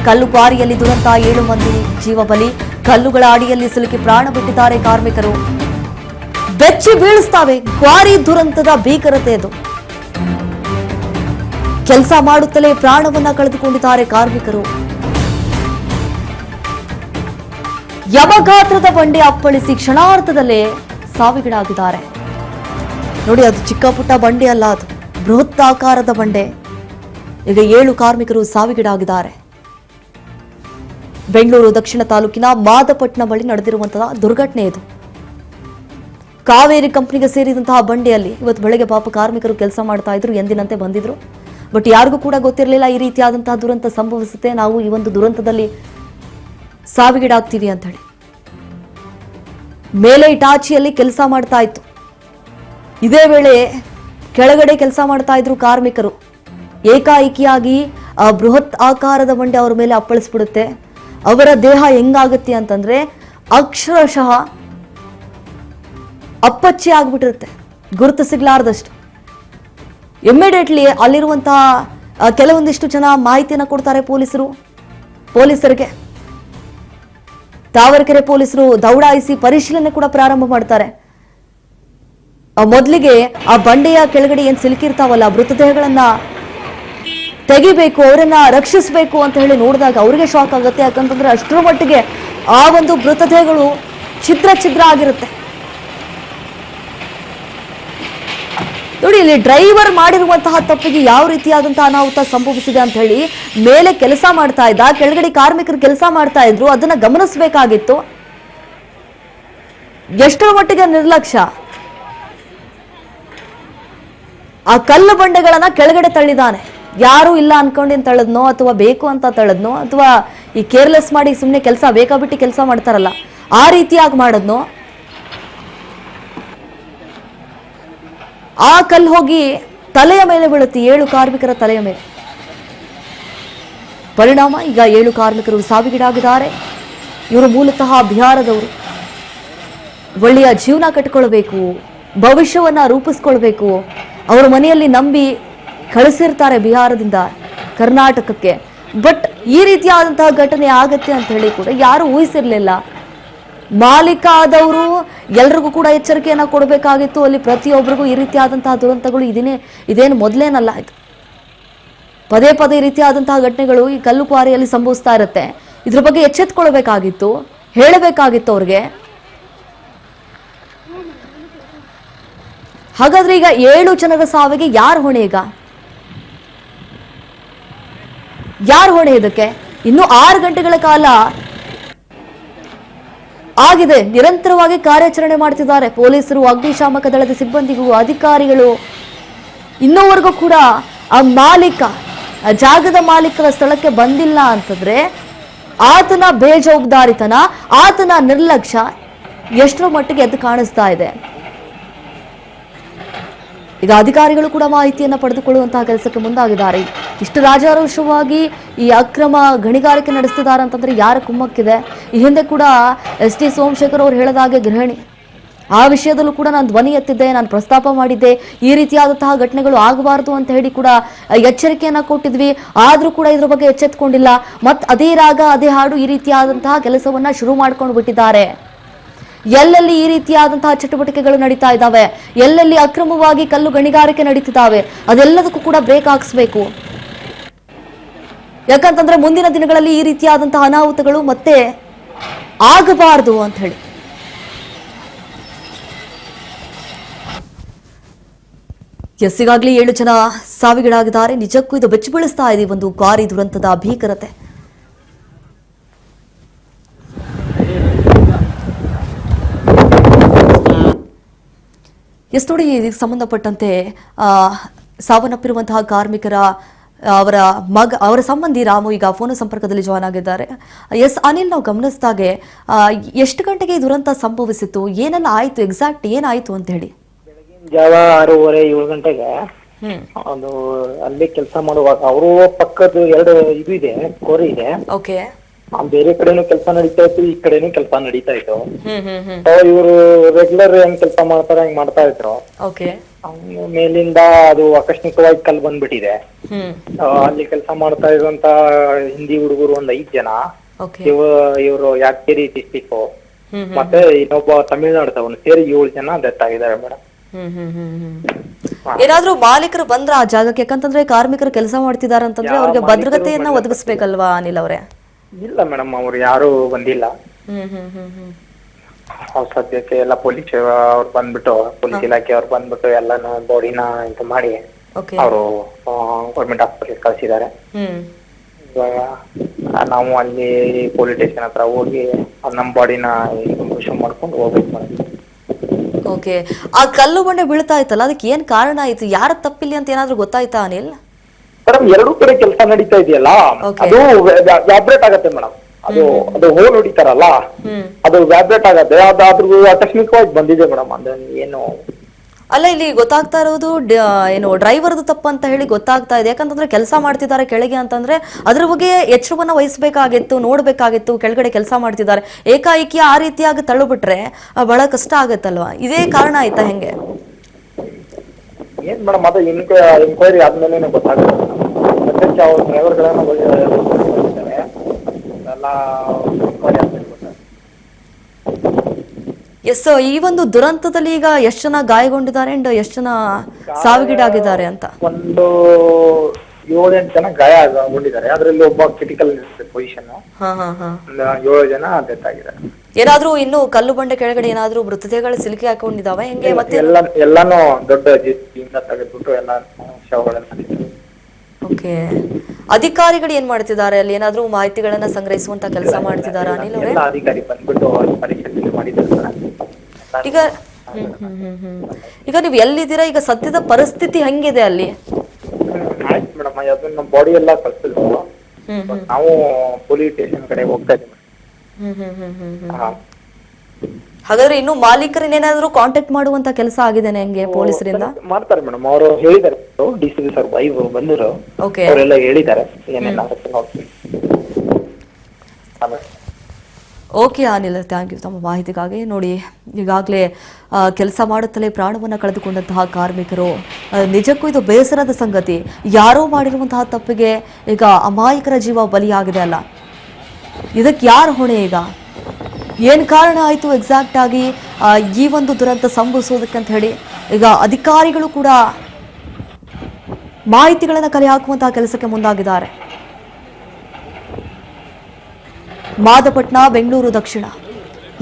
ಕಲ್ಲು ಕ್ವಾರಿಯಲ್ಲಿ ದುರಂತ 7 ಮಂದಿ ಜೀವ ಬಲಿ. ಕಲ್ಲುಗಳ ಅಡಿಯಲ್ಲಿ ಸಿಲುಕಿ ಪ್ರಾಣ ಬಿಟ್ಟಿದ್ದಾರೆ ಕಾರ್ಮಿಕರು. ಬೆಚ್ಚಿ ಬೀಳಿಸ್ತಾವೆ ಕ್ವಾರಿ ದುರಂತದ ಭೀಕರತೆ ಇದು. ಕೆಲಸ ಮಾಡುತ್ತಲೇ ಪ್ರಾಣವನ್ನ ಕಳೆದುಕೊಂಡಿದ್ದಾರೆ ಕಾರ್ಮಿಕರು. ಯಮಗಾತ್ರದ ಬಂಡೆ ಅಪ್ಪಳಿಸಿ ಕ್ಷಣಾರ್ಧದಲ್ಲೇ ಸಾವಿಗೀಡಾಗಿದ್ದಾರೆ. ನೋಡಿ, ಅದು ಚಿಕ್ಕ ಪುಟ್ಟ ಬಂಡೆ ಅಲ್ಲ, ಅದು ಬೃಹತ್ ಆಕಾರದ ಬಂಡೆ. ಈಗ 7 ಕಾರ್ಮಿಕರು ಸಾವಿಗೀಡಾಗಿದ್ದಾರೆ. ಬೆಂಗಳೂರು ದಕ್ಷಿಣ ತಾಲೂಕಿನ ಮಾದಪಟ್ಟಣ ಬಳಿ ನಡೆದಿರುವಂತಹ ದುರ್ಘಟನೆ ಇದು. ಕಾವೇರಿ ಕಂಪನಿಗೆ ಸೇರಿದಂತಹ ಬಂಡೆಯಲ್ಲಿ ಇವತ್ತು ಬೆಳಗ್ಗೆ ಪಾಪ ಕಾರ್ಮಿಕರು ಕೆಲಸ ಮಾಡ್ತಾ ಇದ್ರು, ಎಂದಿನಂತೆ ಬಂದಿದ್ರು. ಬಟ್ ಯಾರಿಗೂ ಕೂಡ ಗೊತ್ತಿರಲಿಲ್ಲ ಈ ರೀತಿಯಾದಂತಹ ದುರಂತ ಸಂಭವಿಸುತ್ತೆ, ನಾವು ಈ ಒಂದು ದುರಂತದಲ್ಲಿ ಸಾವಿಗೀಡಾಗ್ತೀವಿ ಅಂತ ಹೇಳಿ. ಮೇಲೆ ಇಟಾಚಿಯಲ್ಲಿ ಕೆಲಸ ಮಾಡ್ತಾ ಇತ್ತು. ಇದೇ ವೇಳೆ ಕೆಳಗಡೆ ಕೆಲಸ ಮಾಡ್ತಾ ಇದ್ರು ಕಾರ್ಮಿಕರು. ಏಕಾಏಕಿಯಾಗಿ ಆ ಬೃಹತ್ ಆಕಾರದ ಬಂಡೆ ಅವರ ಮೇಲೆ ಅಪ್ಪಳಿಸ್ಬಿಡುತ್ತೆ. ಅವರ ದೇಹ ಹೆಂಗಾಗತ್ತೆ ಅಂತಂದ್ರೆ ಅಕ್ಷರಶಃ ಅಪ್ಪಚ್ಚಿ ಆಗ್ಬಿಟ್ಟಿರುತ್ತೆ, ಗುರುತು ಸಿಗ್ಲಾರ್ದಷ್ಟು. ಇಮ್ಮಿಡಿಯೇಟ್ಲಿ ಅಲ್ಲಿರುವಂತಹ ಕೆಲವೊಂದಿಷ್ಟು ಜನ ಮಾಹಿತಿಯನ್ನು ಕೊಡ್ತಾರೆ ಪೊಲೀಸರಿಗೆ. ತಾವರೆಕೆರೆ ಪೊಲೀಸರು ದೌಡಾಯಿಸಿ ಪರಿಶೀಲನೆ ಕೂಡ ಪ್ರಾರಂಭ ಮಾಡ್ತಾರೆ. ಮೊದಲಿಗೆ ಆ ಬಂಡೆಯ ಕೆಳಗಡೆ ಏನ್ ಸಿಲುಕಿರ್ತಾವಲ್ಲ, ಮೃತದೇಹಗಳನ್ನ ತೆಗಿಬೇಕು, ಅವರನ್ನ ರಕ್ಷಿಸಬೇಕು ಅಂತ ಹೇಳಿ ನೋಡಿದಾಗ ಅವ್ರಿಗೆ ಶಾಕ್ ಆಗುತ್ತೆ. ಯಾಕಂತಂದ್ರೆ ಅಷ್ಟರ ಮಟ್ಟಿಗೆ ಆ ಒಂದು ಮೃತದೇಹಗಳು ಛಿದ್ರ ಆಗಿರುತ್ತೆ. ನೋಡಿ, ಇಲ್ಲಿ ಡ್ರೈವರ್ ಮಾಡಿರುವಂತಹ ತಪ್ಪಿಗೆ ಯಾವ ರೀತಿಯಾದಂತಹ ಅನಾಹುತ ಸಂಭವಿಸಿದೆ ಅಂತ ಹೇಳಿ ಮೇಲೆ ಕೆಲಸ ಮಾಡ್ತಾ ಇದ್ದ, ಕೆಳಗಡೆ ಕಾರ್ಮಿಕರು ಕೆಲಸ ಮಾಡ್ತಾ ಇದ್ರು, ಅದನ್ನ ಗಮನಿಸಬೇಕಾಗಿತ್ತು. ಎಷ್ಟರ ಮಟ್ಟಿಗೆ ನಿರ್ಲಕ್ಷ್ಯ. ಆ ಕಲ್ಲು ಬಂಡೆಗಳನ್ನ ಕೆಳಗಡೆ ತಳ್ಳಿದಾನೆ. ಯಾರು ಇಲ್ಲ ಅನ್ಕೊಂಡೇನ್ ತಳ್ಳದ್ನೋ, ಅಥವಾ ಬೇಕು ಅಂತ ತಳ್ಳದ್ನೋ, ಅಥವಾ ಈ ಕೇರ್ಲೆಸ್ ಮಾಡಿ ಸುಮ್ಮನೆ ಕೆಲಸ ಬೇಕಾಬಿಟ್ಟು ಕೆಲಸ ಮಾಡ್ತಾರಲ್ಲ ಆ ರೀತಿಯಾಗಿ ಮಾಡದ್ನೋ, ಆ ಕಲ್ಲು ಹೋಗಿ ತಲೆಯ ಮೇಲೆ ಬೀಳುತ್ತೆ, 7 ಕಾರ್ಮಿಕರ ತಲೆಯ ಮೇಲೆ. ಪರಿಣಾಮ ಈಗ 7 ಕಾರ್ಮಿಕರು ಸಾವಿಗೀಡಾಗಿದ್ದಾರೆ. ಇವರು ಮೂಲತಃ ಬಿಹಾರದವರು. ಒಳ್ಳೆಯ ಜೀವನ ಕಟ್ಟಿಕೊಳ್ಬೇಕು, ಭವಿಷ್ಯವನ್ನ ರೂಪಿಸ್ಕೊಳ್ಬೇಕು. ಅವರ ಮನೆಯಲ್ಲಿ ನಂಬಿ ಕಳಿಸಿರ್ತಾರೆ ಬಿಹಾರದಿಂದ ಕರ್ನಾಟಕಕ್ಕೆ. ಬಟ್ ಈ ರೀತಿಯಾದಂತಹ ಘಟನೆ ಆಗತ್ತೆ ಅಂತ ಹೇಳಿ ಕೂಡ ಯಾರು ಊಹಿಸಿರ್ಲಿಲ್ಲ. ಮಾಲೀಕ ಆದವರು ಎಲ್ರಿಗೂ ಕೂಡ ಎಚ್ಚರಿಕೆಯನ್ನ ಕೊಡಬೇಕಾಗಿತ್ತು. ಅಲ್ಲಿ ಪ್ರತಿಯೊಬ್ಬರಿಗೂ ಈ ರೀತಿಯಾದಂತಹ ದುರಂತಗಳು ಇದೇನು ಮೊದಲೇನಲ್ಲ. ಇದು ಪದೇ ಈ ರೀತಿಯಾದಂತಹ ಘಟನೆಗಳು ಈ ಕಲ್ಲು ಕ್ವಾರಿಯಲ್ಲಿ ಸಂಭವಿಸ್ತಾ ಇರುತ್ತೆ. ಇದ್ರ ಬಗ್ಗೆ ಎಚ್ಚೆತ್ಕೊಳ್ಬೇಕಾಗಿತ್ತು, ಹೇಳಬೇಕಾಗಿತ್ತು ಅವ್ರಿಗೆ. ಹಾಗಾದ್ರೆ ಈಗ 7 ಜನರ ಸಾವಿಗೆ ಯಾರು ಹೊಣೆ? ಈಗ ಯಾರು ಹೊಣೆ ಇದಕ್ಕೆ? ಇನ್ನು 6 ಗಂಟೆಗಳ ಕಾಲ ಆಗಿದೆ. ನಿರಂತರವಾಗಿ ಕಾರ್ಯಾಚರಣೆ ಮಾಡ್ತಿದ್ದಾರೆ ಪೊಲೀಸರು, ಅಗ್ನಿಶಾಮಕ ದಳದ ಸಿಬ್ಬಂದಿಗಳು, ಅಧಿಕಾರಿಗಳು. ಇನ್ನೂವರೆಗೂ ಕೂಡ ಆ ಮಾಲೀಕ, ಆ ಜಾಗದ ಮಾಲೀಕರ ಸ್ಥಳಕ್ಕೆ ಬಂದಿಲ್ಲ ಅಂತಂದ್ರೆ ಆತನ ಬೇಜವಾಬ್ದಾರಿತನ, ಆತನ ನಿರ್ಲಕ್ಷ್ಯ ಎಷ್ಟರ ಮಟ್ಟಿಗೆ ಎದ್ದು ಕಾಣಿಸ್ತಾ ಇದೆ. ಈಗ ಅಧಿಕಾರಿಗಳು ಕೂಡ ಮಾಹಿತಿಯನ್ನು ಪಡೆದುಕೊಳ್ಳುವಂತಹ ಕೆಲಸಕ್ಕೆ ಮುಂದಾಗಿದ್ದಾರೆ. ಇಷ್ಟು ರಾಜಾರೋಷವಾಗಿ ಈ ಅಕ್ರಮ ಗಣಿಗಾರಿಕೆ ನಡೆಸ್ತಿದ್ದಾರೆ ಅಂತಂದ್ರೆ ಯಾರ ಕುಮ್ಮಕ್ಕಿದೆ? ಈ ಹಿಂದೆ ಕೂಡ ST ಸೋಮಶೇಖರ್ ಅವರು ಹೇಳಿದಾಗೆ ಗೃಹಿಣಿ, ಆ ವಿಷಯದಲ್ಲೂ ಕೂಡ ನಾನು ಧ್ವನಿ ಎತ್ತಿದ್ದೆ, ನಾನು ಪ್ರಸ್ತಾಪ ಮಾಡಿದ್ದೆ. ಈ ರೀತಿಯಾದಂತಹ ಘಟನೆಗಳು ಆಗಬಾರದು ಅಂತ ಹೇಳಿ ಕೂಡ ಎಚ್ಚರಿಕೆಯನ್ನ ಕೊಟ್ಟಿದ್ವಿ. ಆದ್ರೂ ಕೂಡ ಇದ್ರ ಬಗ್ಗೆ ಎಚ್ಚೆತ್ಕೊಂಡಿಲ್ಲ. ಮತ್ ಅದೇ ರಾಗ ಅದೇ ಹಾಡು ಈ ರೀತಿಯಾದಂತಹ ಕೆಲಸವನ್ನ ಶುರು ಮಾಡ್ಕೊಂಡು ಬಿಟ್ಟಿದ್ದಾರೆ. ಎಲ್ಲೆಲ್ಲಿ ಈ ರೀತಿಯಾದಂತಹ ಚಟುವಟಿಕೆಗಳು ನಡೀತಾ ಇದ್ದಾವೆ, ಎಲ್ಲೆಲ್ಲಿ ಅಕ್ರಮವಾಗಿ ಕಲ್ಲು ಗಣಿಗಾರಿಕೆ ನಡೀತಿದ್ದಾವೆ, ಅದೆಲ್ಲದಕ್ಕೂ ಕೂಡ ಬ್ರೇಕ್ ಹಾಕಿಸ್ಬೇಕು. ಯಾಕಂತಂದ್ರೆ ಮುಂದಿನ ದಿನಗಳಲ್ಲಿ ಈ ರೀತಿಯಾದಂತಹ ಅನಾಹುತಗಳು ಮತ್ತೆ ಆಗಬಾರದು ಅಂತ ಹೇಳಿ. ಈಗಾಗಲೇ 7 ಜನ ಸಾವಿಗೀಡಾಗಿದ್ದಾರೆ. ನಿಜಕ್ಕೂ ಇದು ಬೆಚ್ಚಿ ಬೀಳಿಸ್ತಾ ಇದೆ ಒಂದು ಕ್ವಾರಿ ದುರಂತದ ಭೀಕರತೆ. ನೋಡಿ, ಇದಕ್ಕೆ ಸಂಬಂಧಪಟ್ಟಂತೆ ಸಾವನ್ನಪ್ಪಿರುವಂತಹ ಕಾರ್ಮಿಕರ ಅವರ ಸಂಬಂಧಿ ರಾಮು ಈಗ ಫೋನ್ ಸಂಪರ್ಕದಲ್ಲಿ ಜಾಯ್ನ್ ಆಗಿದ್ದಾರೆ. ಅನಿಲ್, ನಾವು ಗಮನಿಸಿದಾಗೆ ಎಷ್ಟು ಗಂಟೆಗೆ ದುರಂತ ಸಂಭವಿಸಿತ್ತು, ಏನೆಲ್ಲ ಆಯ್ತು, ಎಕ್ಸಾಕ್ಟ್ ಏನಾಯ್ತು ಅಂತ ಹೇಳಿ? ಜಾವ 6:30-7 ಗಂಟೆಗೆ ಅದು ಅಲ್ಲಿ ಕೆಲಸ ಮಾಡುವಾಗ ಅವರು ಪಕ್ಕದ 2 ಇದು ಇದೆ, ಕೋರಿ ಇದೆ. ಓಕೆ. ಬೇರೆ ಕಡೆನೂ ಕೆಲಸ ನಡೀತಾ ಇತ್ತು, ಈ ಕಡೆನೂ ಕೆಲಸ ನಡೀತಾ ಇತ್ತು. ಇವರು ರೆಗ್ಯುಲರ್ ಹೆಂಗ್ ಕೆಲಸ ಮಾಡ್ತಾರ ಹಂಗ್ ಮಾಡ್ತಾ ಇದ್ರು. ಅವ್ನು ಮೇಲಿಂದ ಅದು ಆಕಸ್ಮಿಕವಾಗಿ ಕಲ್ಲು ಬಂದ್ಬಿಟ್ಟಿದೆ. ಅಲ್ಲಿ ಕೆಲಸ ಮಾಡ್ತಾ ಇರುವಂತ ಹಿಂದಿ ಹುಡುಗರು ಒಂದ್ 5 ಜನ, ಇವರು ಯಾದಗಿರಿ ಡಿಸ್ಟಿಕ್ ಮತ್ತೆ ಇನ್ನೊಬ್ಬ ತಮಿಳ್ನಾಡು ಸೇರಿ 7 ಜನ ಡೆತ್ ಆಗಿದ್ದಾರೆ ಮೇಡಮ್. ಏನಾದ್ರೂ ಮಾಲೀಕರು ಬಂದ್ರ ಆ ಜಾಗಕ್ಕೆ? ಯಾಕಂತಂದ್ರೆ ಕಾರ್ಮಿಕರು ಕೆಲಸ ಮಾಡ್ತಿದಾರ ಅಂತಂದ್ರೆ ಅವ್ರಿಗೆ ಭದ್ರತೆಯನ್ನ ಒದಗಿಸ್ಬೇಕಲ್ವಾ ಅನಿಲ್ ಅವರೇ? ಇಲ್ಲ ಮೇಡಮ್, ಅವ್ರು ಯಾರು ಬಂದಿಲ್ಲ. ಸದ್ಯಕ್ಕೆ ಎಲ್ಲ ಪೊಲೀಸ್ ಅವ್ರು ಬಂದ್ಬಿಟ್ಟು, ಪೊಲೀಸ್ ಇಲಾಖೆ ಅವ್ರು ಬಂದ್ಬಿಟ್ಟು ಎಲ್ಲಾನು ಬಾಡಿನ ಇದು ಮಾಡಿ ಅವರು ಗೌರ್ಮೆಂಟ್ ಹಾಸ್ಪಿಟಲ್ ಕಳ್ಸಿದ್ದಾರೆ. ಇವಾಗ ನಾವು ಅಲ್ಲಿ ಪೊಲೀಸ್ ಸ್ಟೇಷನ್ ಹತ್ರ ಹೋಗಿ ನಮ್ಮ ಬಾಡಿನ ವಿಷ ಮಾಡ್ಕೊಂಡು ಹೋಗ್ಬೇಕು ಮೇಡಮ್. ಓಕೆ, ಆ ಕಲ್ಲು ಬಂಡೆ ಬೀಳ್ತಾ ಇತ್ತಲ್ಲ, ಅದಕ್ಕೆ ಏನ್ ಕಾರಣ ಆಯ್ತು? ಯಾರ ತಪ್ಪಿಲ್ಲಿ ಅಂತ ಏನಾದ್ರೂ ಗೊತ್ತಾಯ್ತಾ ಅನಿಲ್? ಮೇಡಮ್, 2 ಕಡೆ ಕೆಲಸ ನಡೀತಾ ಇದೆಯಲ್ಲ, ಅದು ವ್ಯಾಬ್ರೇಟ್ ಆಗತ್ತೆ ಮೇಡಮ್. ಅದು ಹೋಲ್ ಹೊಡಿತಾರಲ್ಲ, ಅದು ವ್ಯಾಬ್ರೇಟ್ ಆಗತ್ತೆ. ಅದಾದ್ರೂ ಆಕಸ್ಮಿಕವಾಗಿ ಬಂದಿದೆ ಮೇಡಮ್. ಅಂದ್ರೆ ಏನು ಅಲ್ಲ, ಇಲ್ಲಿ ಗೊತ್ತಾಗ್ತಾ ಇರೋದು ಏನು ಡ್ರೈವರ್ದು ತಪ್ಪು ಅಂತ ಹೇಳಿ ಗೊತ್ತಾಗ್ತಾ ಇದೆ. ಯಾಕಂತಂದ್ರೆ ಕೆಲಸ ಮಾಡ್ತಿದ್ದಾರೆ ಕೆಳಗೆ ಅಂತಂದ್ರೆ ಅದ್ರ ಬಗ್ಗೆ ಎಚ್ಚರವನ್ನ ವಹಿಸಬೇಕಾಗಿತ್ತು, ನೋಡ್ಬೇಕಾಗಿತ್ತು. ಕೆಳಗಡೆ ಕೆಲಸ ಮಾಡ್ತಿದ್ದಾರೆ, ಏಕಾಏಕಿ ಆ ರೀತಿಯಾಗಿ ತಳ್ಳುಬಿಟ್ರೆ ಬಹಳ ಕಷ್ಟ ಆಗತ್ತಲ್ವಾ? ಇದೇ ಕಾರಣ ಆಯ್ತಾ ಹೆಂಗೆ? ಏನ್ ಮೇಡಮ್, ಅದು ಎನ್ಕ್ವೈರಿ ಆದ್ಮೇಲೆ ಗೊತ್ತಾಗುತ್ತೆ. ಸದ್ಯಕ್ಕೆ ಅವ್ರ ಡ್ರೈವರ್ಗಳನ್ನ ಎಲ್ಲ ಎಸ್, ಈ ಒಂದು ದುರಂತದಲ್ಲಿ ಈಗ ಎಷ್ಟು ಜನ ಗಾಯಗೊಂಡಿದ್ದಾರೆ ಅಂಡ್ ಎಷ್ಟು ಜನ ಸಾವಿಗೀಡಾಗಿದ್ದಾರೆ ಅಂತ? ಒಂದು 7-8 ಜನ ಗಾಯಗೊಂಡಿದ್ದಾರೆ. ಅದರಲ್ಲಿ ಒಬ್ಬ ಕ್ರಿಟಿಕಲ್ ಪೊಸಿಷನ್. 7 ಜನ ಡೆತ್ ಆಗಿದ್ದಾರೆ. ಏನಾದ್ರೂ ಇನ್ನು ಕಲ್ಲು ಬಂಡೆ ಕೆಳಗಡೆ ಏನಾದ್ರೂ ಮೃತದೇಹಗಳು ಸಿಲುಕಿ ಹಾಕೊಂಡಿದ್ದಾವೆ ಹೆಂಗೆ? ಮತ್ತೆ ಎಲ್ಲಾನು ದೊಡ್ಡ ಜೀವಿಯಿಂದ ತೆಗೆದ್ಬಿಟ್ಟು ಎಲ್ಲ ಶವಗಳನ್ನ. ಓಕೆ, ಅಧಿಕಾರಿಗಳು ಏನ್ ಮಾಡ್ತಿದ್ದಾರೆ ಅಲ್ಲಿ? ಏನಾದ್ರೂ ಮಾಹಿತಿಗಳನ್ನ ಸಂಗ್ರಹಿಸುವಂತ ಕೆಲಸ ಮಾಡ್ತಿದಾರಾ ಅನಿಲ್ ಅವರೇ? ಅಧಿಕಾರಿ ಬಂದ್ಬಿಟ್ಟು ಪರಿಶೀಲನೆ ಮಾಡಿದ್ದಾರೆ. ಈಗ ನೀವು ಎಲ್ಲಿದ್ದೀರಾ? ಈಗ ಸದ್ಯದ ಪರಿಸ್ಥಿತಿ ಹೆಂಗಿದೆ ಅಲ್ಲಿ? ಆಯ್ತು ಮೇಡಮ್, ಅದನ್ನ ಬಾಡಿ ಎಲ್ಲ ಕಳ್ಸಿದ್ರು. ನಾವು ಪೊಲೀಸ್ ಸ್ಟೇಷನ್ ಕಡೆ ಹೋಗ್ತಾ ಇದ್ದೀವಿ. ಹಾಗಾದ್ರೆ ಇನ್ನು ಮಾಲೀಕರನ್ನೇನಾದ್ರೂ ಕಾಂಟ್ಯಾಕ್ಟ್ ಮಾಡುವಂತ ಕೆಲಸ ಆಗಿದ್ದೇನೆ ಹೆಂಗೆ ಪೊಲೀಸರಿಂದ? ಮಾಡ್ತಾರೆ ಮೇಡಮ್, ಅವರು ಹೇಳಿದ್ದಾರೆ. ಡಿಸಿಪಿ ಸರ್ ವೈಫ್ ಬಂದರು, ಅವರೆಲ್ಲ ಹೇಳಿದ್ದಾರೆ ಏನೆಲ್ಲ ಆಗುತ್ತೆ ನೋಡ್ತೀವಿ. ಓಕೆ ಅನಿಲ್, ಥ್ಯಾಂಕ್ ಯು ತಮ್ಮ ಮಾಹಿತಿಗಾಗಿ. ನೋಡಿ, ಈಗಾಗಲೇ ಕೆಲಸ ಮಾಡುತ್ತಲೇ ಪ್ರಾಣವನ್ನು ಕಳೆದುಕೊಂಡಂತಹ ಕಾರ್ಮಿಕರು, ನಿಜಕ್ಕೂ ಇದು ಬೇಸರದ ಸಂಗತಿ. ಯಾರೋ ಮಾಡಿರುವಂತಹ ತಪ್ಪಿಗೆ ಈಗ ಅಮಾಯಕರ ಜೀವ ಬಲಿಯಾಗಿದೆ ಅಲ್ಲ, ಇದಕ್ಕೆ ಯಾರು ಹೊಣೆ? ಈಗ ಏನು ಕಾರಣ ಆಯಿತು ಎಕ್ಸಾಕ್ಟ್ ಆಗಿ ಈ ಒಂದು ದುರಂತ ಸಂಭವಿಸೋದಕ್ಕೆ ಅಂತ ಹೇಳಿ ಈಗ ಅಧಿಕಾರಿಗಳು ಕೂಡ ಮಾಹಿತಿಗಳನ್ನು ಕಲೆ ಹಾಕುವಂತಹ ಕೆಲಸಕ್ಕೆ ಮುಂದಾಗಿದ್ದಾರೆ. ಮಾದಪಟ್ನ, ಬೆಂಗಳೂರು ದಕ್ಷಿಣ.